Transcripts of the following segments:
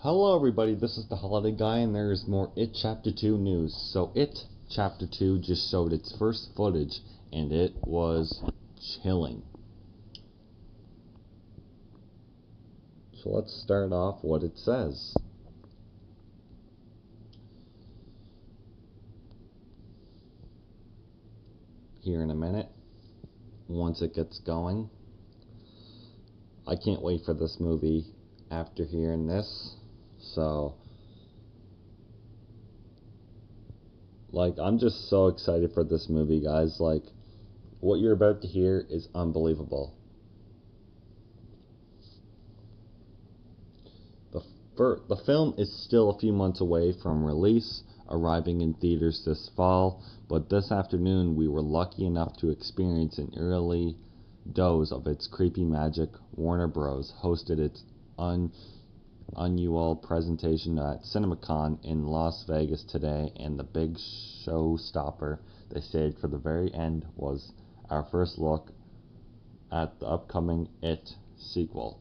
Hello everybody, this is the Holiday Guy and there is more It Chapter 2 news. So It Chapter 2 just showed its first footage and it was chilling. So let's start off what it says. Here in a minute, once it gets going. I can't wait for this movie after hearing this. So, I'm just so excited for this movie, guys. What you're about to hear is unbelievable. The film is still a few months away from release, arriving in theaters this fall, but this afternoon we were lucky enough to experience an early dose of its creepy magic. Warner Bros. Hosted its annual presentation at CinemaCon in Las Vegas today, and the big showstopper they saved for the very end was our first look at the upcoming It sequel.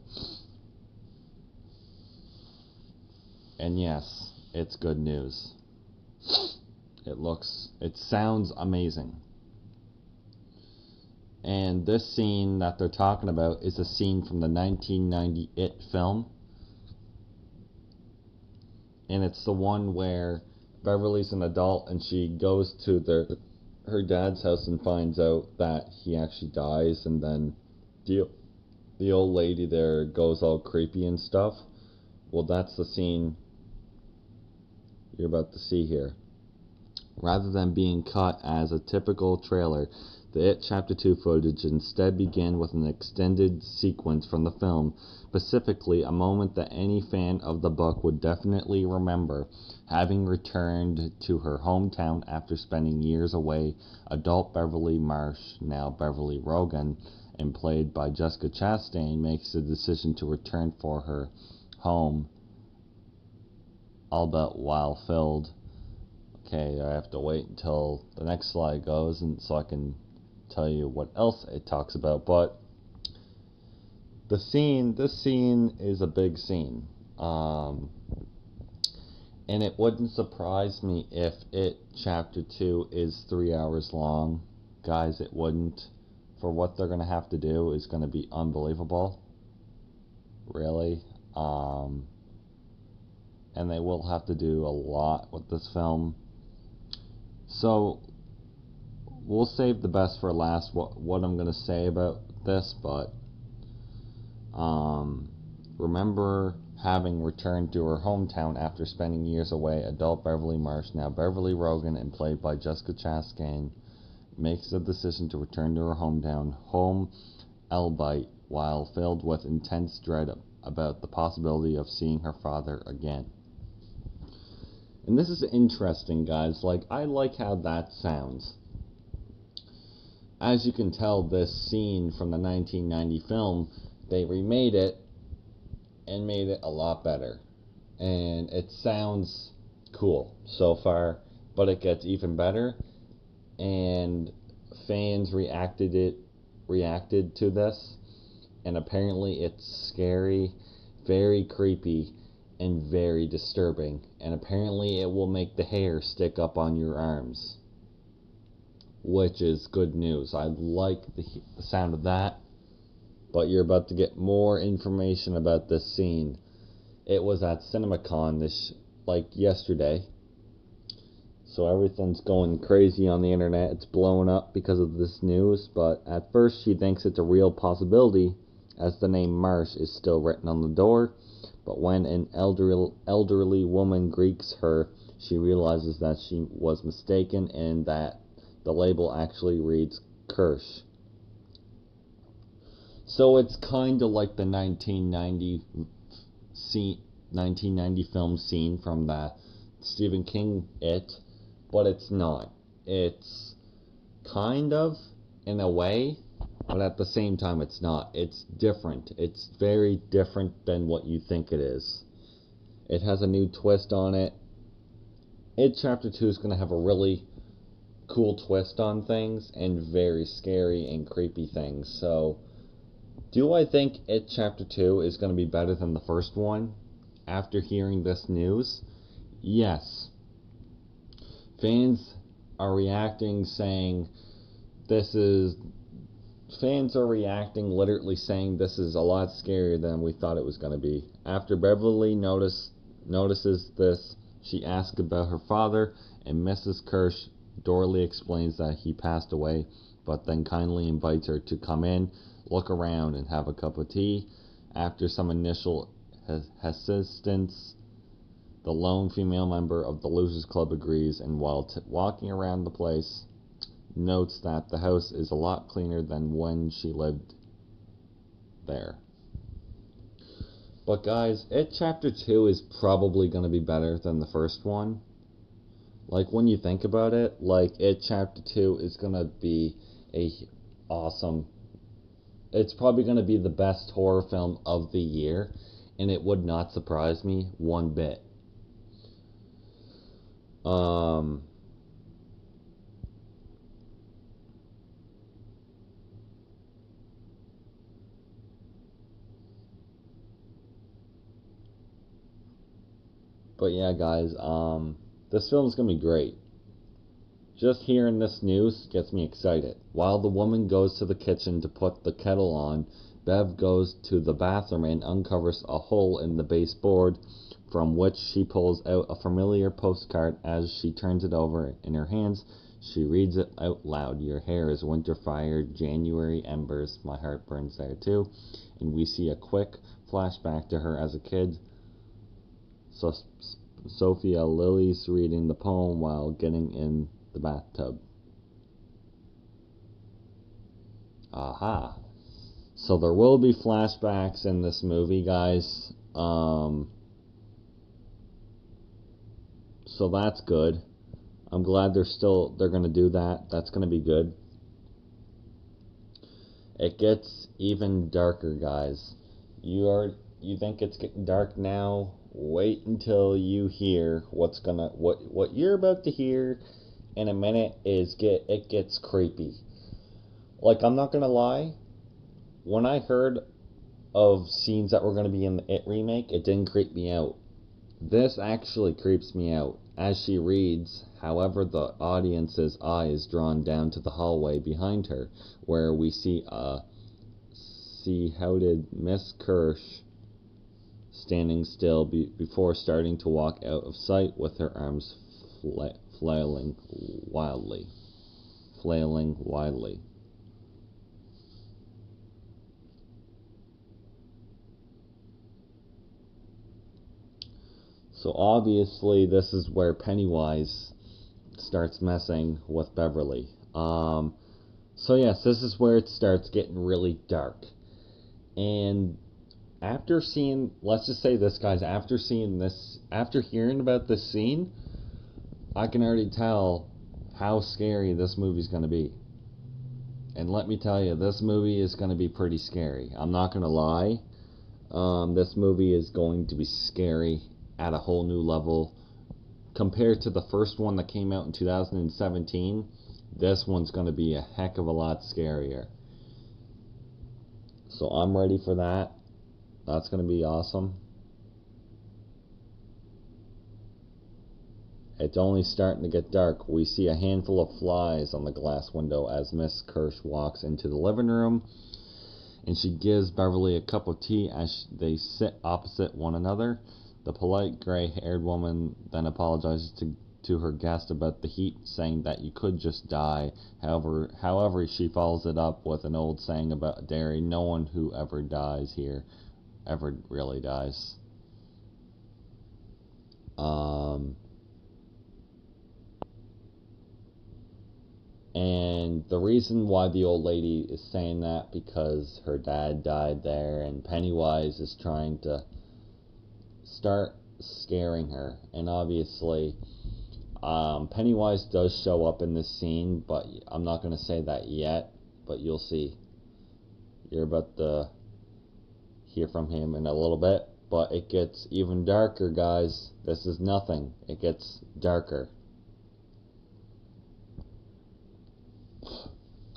And yes, it's good news. It sounds amazing. And this scene that they're talking about is a scene from the 1990 It film. And it's the one where Beverly's an adult and she goes to her dad's house and finds out that he actually dies, and then the old lady there goes all creepy and stuff. Well, that's the scene you're about to see here. Rather than being cut as a typical trailer, the It Chapter 2 footage instead began with an extended sequence from the film, specifically a moment that any fan of the book would definitely remember. Having returned to her hometown after spending years away, adult Beverly Marsh, now Beverly Rogan, and played by Jessica Chastain, makes the decision to return for her home, albeit while filled. Okay, I have to wait until the next slide goes and so I can tell you what else it talks about. But this scene is a big scene, and it wouldn't surprise me if It Chapter 2 is 3 hours long, guys. It wouldn't. For what they're gonna have to do is gonna be unbelievable, really. And they will have to do a lot with this film. So we'll save the best for last, what I'm going to say about this, but remember having returned to her hometown after spending years away, adult Beverly Marsh, now Beverly Rogan, and played by Jessica Chastain, makes the decision to return to her home, albeit while filled with intense dread about the possibility of seeing her father again. And this is interesting, guys. I like how that sounds. As you can tell, this scene from the 1990 film, they remade it and made it a lot better. And it sounds cool so far, but it gets even better. And fans reacted to this, and apparently it's scary, very creepy, and very disturbing, and apparently it will make the hair stick up on your arms, which is good news. I like the sound of that, but you're about to get more information about this scene. It was at CinemaCon yesterday, so everything's going crazy on the internet. It's blowing up because of this news, but at first she thinks it's a real possibility, as the name Marsh is still written on the door. But when an elderly woman greets her, she realizes that she was mistaken and that the label actually reads Kirsch. So it's kind of like the 1990 film scene from the Stephen King It, but it's not. It's kind of, in a way, but at the same time it's not. It's different. It's very different than what you think it is. It has a new twist on it. It Chapter 2 is going to have a really cool twist on things and very scary and creepy things. So, do I think It Chapter 2 is going to be better than the first one? after hearing this news, yes, fans are reacting saying fans are reacting literally saying this is a lot scarier than we thought it was going to be. After Beverly notices this, she asks about her father, and Mrs. Kirsch dourly explains that he passed away, but then kindly invites her to come in, look around, and have a cup of tea. After some initial hesitance, the lone female member of the Losers Club agrees, and while walking around the place, notes that the house is a lot cleaner than when she lived there. But guys, It Chapter 2 is probably going to be better than the first one. Like, when you think about it, like, It Chapter 2 is going to be it's probably going to be the best horror film of the year, and it would not surprise me one bit. But yeah, guys, this film is going to be great. Just hearing this news gets me excited. While the woman goes to the kitchen to put the kettle on, Bev goes to the bathroom and uncovers a hole in the baseboard, from which she pulls out a familiar postcard. As she turns it over in her hands, she reads it out loud. Your hair is winter fire, January embers, my heart burns there too. And we see a quick flashback to her as a kid. So Sophia Lily's reading the poem while getting in the bathtub. Aha. So there will be flashbacks in this movie, guys. So that's good. I'm glad they're going to do that. That's going to be good. It gets even darker, guys. You think it's getting dark now? Wait until you hear what you're about to hear in a minute. It gets creepy. Like, I'm not gonna lie, when I heard of scenes that were gonna be in the It remake, it didn't creep me out. This actually creeps me out. As she reads, however, the audience's eye is drawn down to the hallway behind her, where we see how did Miss Kirsch standing still before starting to walk out of sight with her arms flailing wildly. So obviously this is where Pennywise starts messing with Beverly. So yes, this is where it starts getting really dark. And after seeing, let's just say this, guys, after hearing about this scene, I can already tell how scary this movie's going to be. And let me tell you, this movie is going to be pretty scary. I'm not going to lie. This movie is going to be scary at a whole new level. Compared to the first one that came out in 2017, this one's going to be a heck of a lot scarier. So I'm ready for that. That's going to be awesome. It's only starting to get dark. We see a handful of flies on the glass window as Miss Kirsch walks into the living room, and she gives Beverly a cup of tea as they sit opposite one another. The polite gray-haired woman then apologizes to her guest about the heat, saying that you could just die. However, she follows it up with an old saying about dairy. No one who ever dies here ever really dies. And the reason why the old lady is saying that, because her dad died there, and Pennywise is trying to start scaring her. And obviously, Pennywise does show up in this scene, but I'm not going to say that yet, but you'll see. You're about to hear from him in a little bit, but it gets even darker, guys. This is nothing. It gets darker.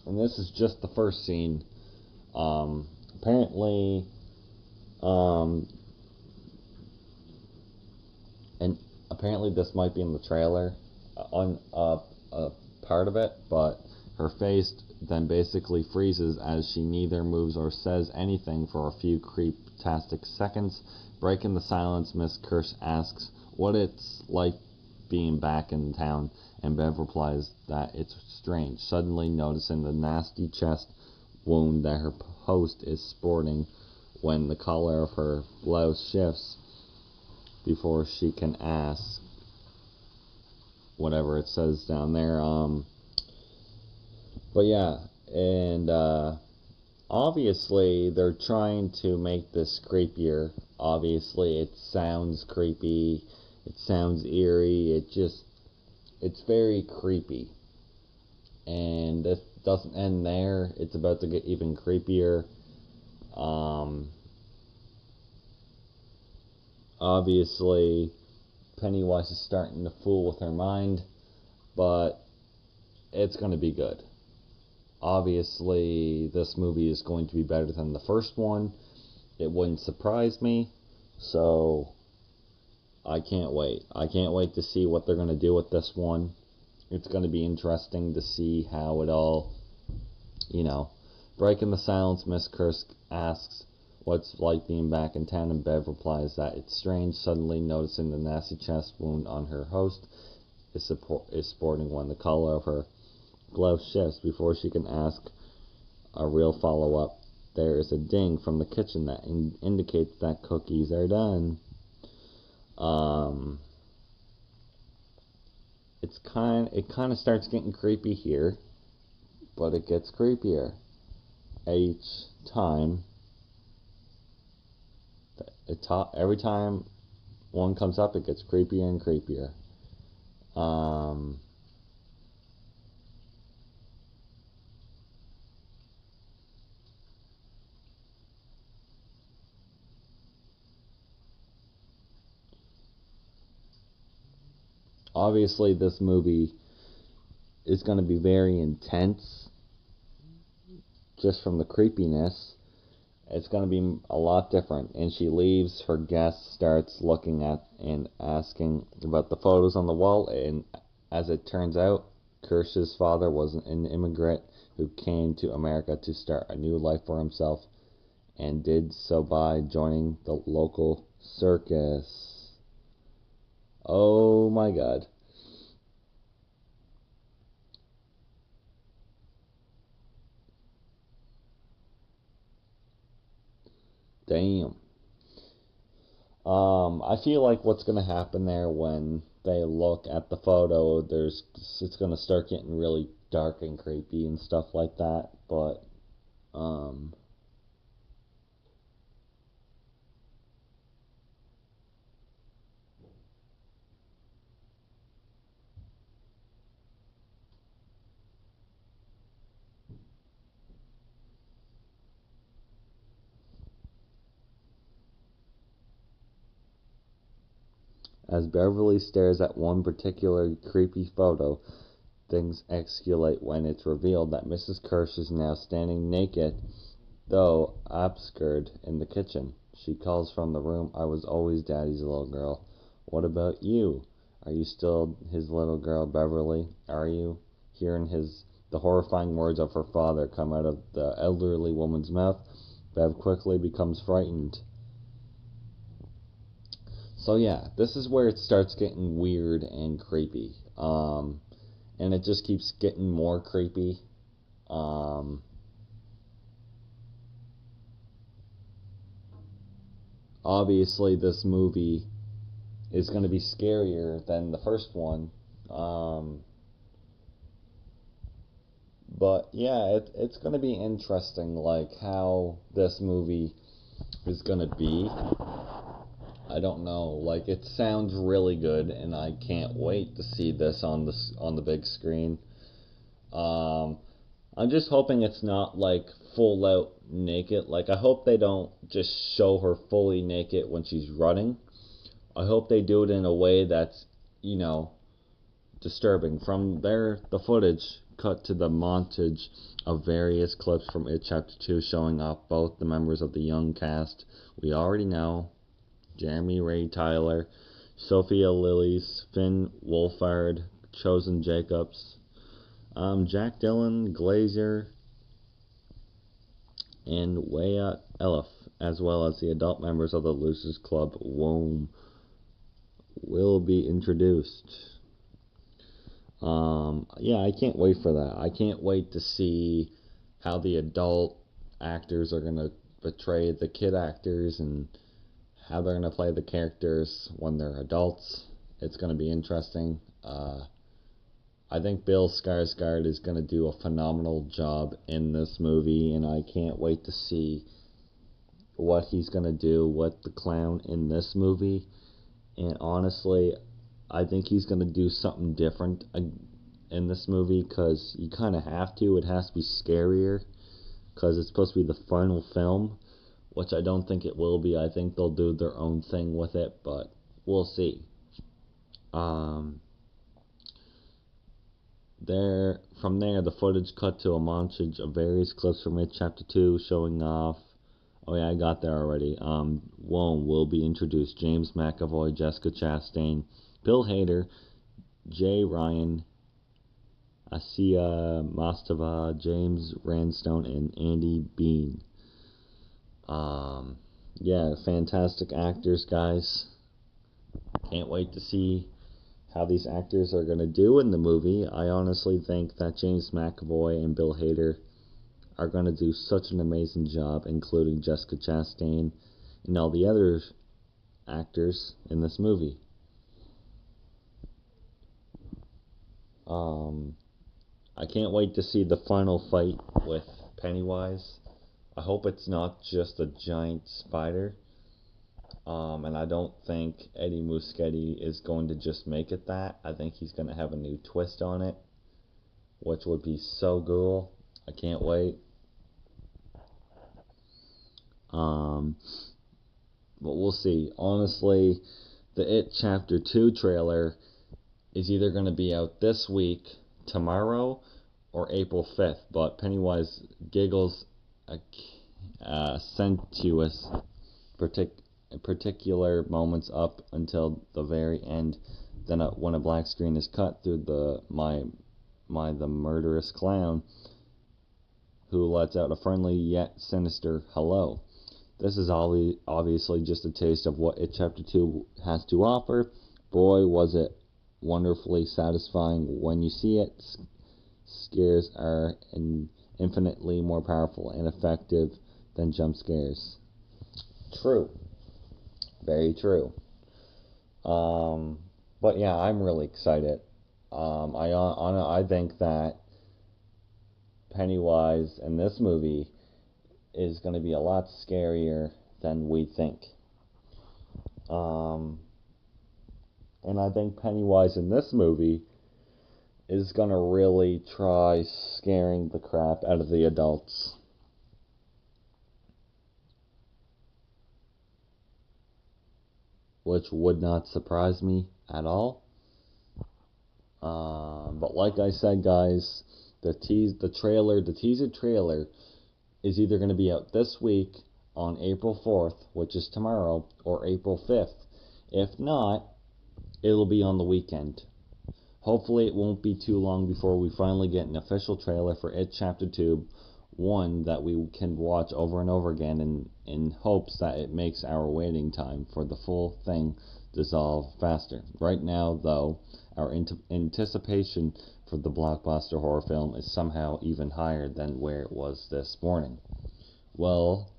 And this is just the first scene. Apparently, and apparently this might be in the trailer, on a part of it, but her face then basically freezes as she neither moves or says anything for a few creep-tastic seconds. Breaking the silence, Miss Kirsch asks what it's like being back in town, and Bev replies that it's strange, suddenly noticing the nasty chest wound that her host is sporting when the collar of her blouse shifts before she can ask whatever it says down there. But yeah, and obviously they're trying to make this creepier. Obviously it sounds creepy, it sounds eerie, it's very creepy. And this doesn't end there, it's about to get even creepier. Obviously Pennywise is starting to fool with her mind, but it's going to be good. Obviously, this movie is going to be better than the first one. It wouldn't surprise me, so I can't wait. I can't wait to see what they're going to do with this one. It's going to be interesting to see how it all, breaking the silence, Miss Kirsch asks what's like being back in town, and Bev replies that it's strange, suddenly noticing the nasty chest wound on her host is sporting when the collar of her blouse shifts before she can ask a real follow-up. There is a ding from the kitchen that indicates that cookies are done. It kind of starts getting creepy here, but it gets creepier each time. Every time one comes up, it gets creepier and creepier. Obviously, this movie is going to be very intense, just from the creepiness. It's going to be a lot different. And she leaves, her guest starts looking at and asking about the photos on the wall, and as it turns out, Kirschs' father was an immigrant who came to America to start a new life for himself, and did so by joining the local circus. Oh my god. Damn. I feel like what's gonna happen there when they look at the photo, it's gonna start getting really dark and creepy and stuff like that. But as Beverly stares at one particular creepy photo, things escalate when it's revealed that Mrs. Kirsch is now standing naked, though obscured, in the kitchen. She calls from the room, "I was always Daddy's little girl. What about you? Are you still his little girl, Beverly? Are you?" Hearing the horrifying words of her father come out of the elderly woman's mouth, Bev quickly becomes frightened. So yeah, this is where it starts getting weird and creepy. And it just keeps getting more creepy. Obviously, this movie is going to be scarier than the first one. But yeah, it's going to be interesting, like how this movie is going to be. I don't know, like it sounds really good, and I can't wait to see this on the big screen. I'm just hoping it's not like full out naked. Like I hope they don't just show her fully naked when she's running. I hope they do it in a way that's, disturbing. From there, the footage cut to the montage of various clips from It Chapter 2 showing off both the members of the young cast we already know. Jeremy Ray Tyler, Sophia Lillis, Finn Wolfhard, Chosen Jacobs, Jack Dillon, Glazer, and Wyatt Elif, as well as the adult members of the Losers Club WOM, will be introduced. Yeah, I can't wait for that. I can't wait to see how the adult actors are going to portray the kid actors and how they're going to play the characters when they're adults. It's going to be interesting. I think Bill Skarsgård is going to do a phenomenal job in this movie, and I can't wait to see what he's going to do with the clown in this movie. And honestly, I think he's going to do something different in this movie, because you kind of have to. It has to be scarier, because it's supposed to be the final film, which I don't think it will be. I think they'll do their own thing with it, but we'll see. From there, the footage cut to a montage of various clips from It Chapter 2 showing off. Oh yeah, I got there already. WOM will be introduced. James McAvoy, Jessica Chastain, Bill Hader, Jay Ryan, Asiya Mastava, James Ransone, and Andy Bean. Yeah, fantastic actors, guys. Can't wait to see how these actors are going to do in the movie. I honestly think that James McAvoy and Bill Hader are going to do such an amazing job, including Jessica Chastain and all the other actors in this movie. I can't wait to see the final fight with Pennywise. I hope it's not just a giant spider. And I don't think Eddie Muschietti is going to just make it that. I think he's going to have a new twist on it, which would be so cool. I can't wait. But we'll see. Honestly, the It Chapter 2 trailer is either going to be out this week, tomorrow, or April 5th. But Pennywise giggles sensuous particular moments up until the very end. Then when a black screen is cut through the murderous clown, who lets out a friendly yet sinister hello. This is obviously just a taste of what It Chapter 2 has to offer. Boy, was it wonderfully satisfying when you see it. Scares are infinitely more powerful and effective than jump scares. True. Very true. But yeah, I'm really excited. I think that Pennywise in this movie is going to be a lot scarier than we think. And I think Pennywise in this movie is going to really try scaring the crap out of the adults. Which would not surprise me at all. But like I said, guys, the teaser trailer is either going to be out this week on April 4th, which is tomorrow, or April 5th. If not, it'll be on the weekend. Hopefully it won't be too long before we finally get an official trailer for It Chapter 2, one that we can watch over and over again in hopes that it makes our waiting time for the full thing dissolve faster. Right now, though, our anticipation for the blockbuster horror film is somehow even higher than where it was this morning. Well,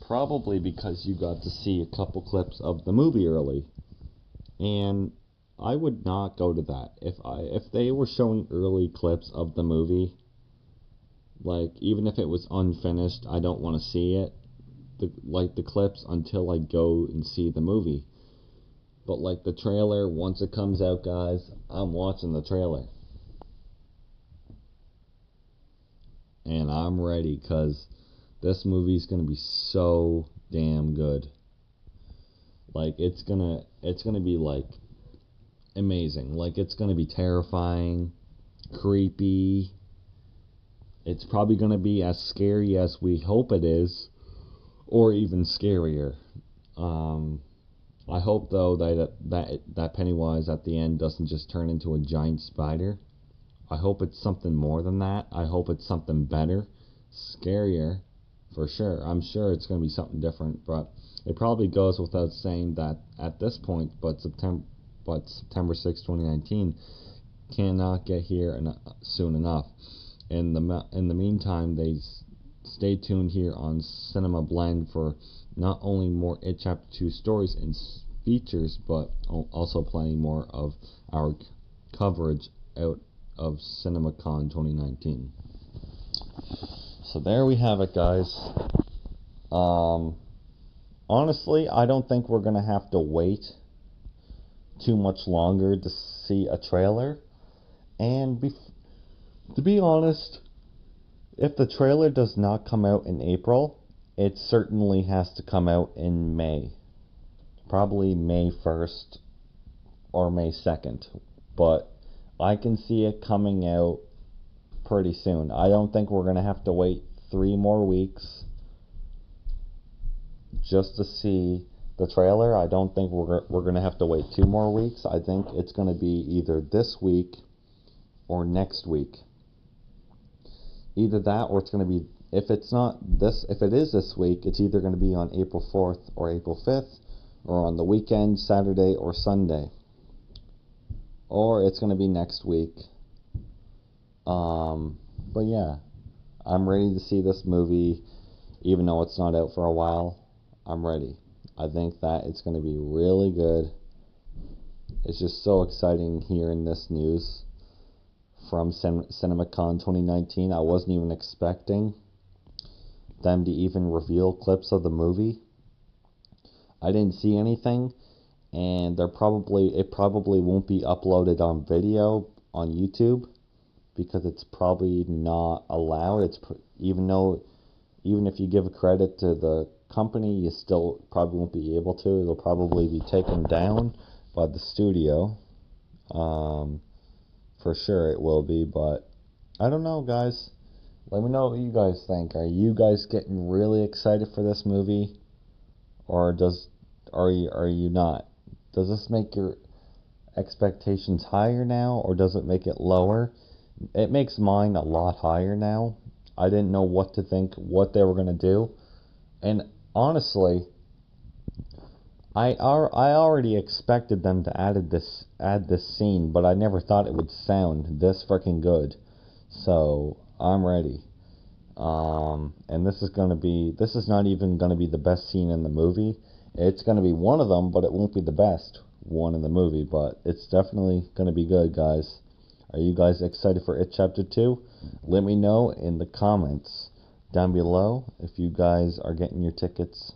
probably because you got to see a couple clips of the movie early. And I would not go to that. If they were showing early clips of the movie, like even if it was unfinished, I don't want to see it. The clips until I go and see the movie. But like the trailer, once it comes out, guys, I'm watching the trailer. And I'm ready, because this movie's going to be so damn good. Like, it's gonna be, like, amazing. Like, it's gonna be terrifying, creepy. It's probably gonna be as scary as we hope it is, or even scarier. I hope though that Pennywise at the end doesn't just turn into a giant spider. I hope it's something more than that. I hope it's something better, scarier, for sure. I'm sure it's going to be something different, but it probably goes without saying that at this point, but September 6, 2019 cannot get here soon enough. In the meantime, stay tuned here on Cinema Blend for not only more It Chapter 2 stories and features, but also plenty more of our coverage out of CinemaCon 2019. So there we have it, guys. Honestly, I don't think we're going to have to wait too much longer to see a trailer. And to be honest, if the trailer does not come out in April, it certainly has to come out in May. Probably May 1st or May 2nd. But I can see it coming out pretty soon. I don't think we're going to have to wait 3 more weeks just to see the trailer. I don't think we're going to have to wait 2 more weeks. I think it's going to be either this week or next week. Either that, or it's going to be, if it is this week, it's either going to be on April 4th or April 5th, or on the weekend, Saturday or Sunday. Or it's going to be next week. But yeah, I'm ready to see this movie, even though it's not out for a while. I'm ready. I think that it's going to be really good. It's just so exciting hearing this news from CinemaCon 2019. I wasn't even expecting them to even reveal clips of the movie. I didn't see anything, and it probably won't be uploaded on video on YouTube because it's probably not allowed. Even if you give credit to the company, you still probably won't be able to. It'll probably be taken down by the studio. For sure it will be, but I don't know, guys. Let me know what you guys think. Are you guys getting really excited for this movie, or are you not? Does this make your expectations higher now, or does it make it lower? It makes mine a lot higher now. I didn't know what to think, what they were going to do. And honestly, I already expected them to add this scene, but I never thought it would sound this freaking good. So I'm ready. And this is not even gonna be the best scene in the movie. It's gonna be one of them, but it won't be the best one in the movie. But it's definitely gonna be good, guys. Are you guys excited for It Chapter 2? Let me know in the comments down below if you guys are getting your tickets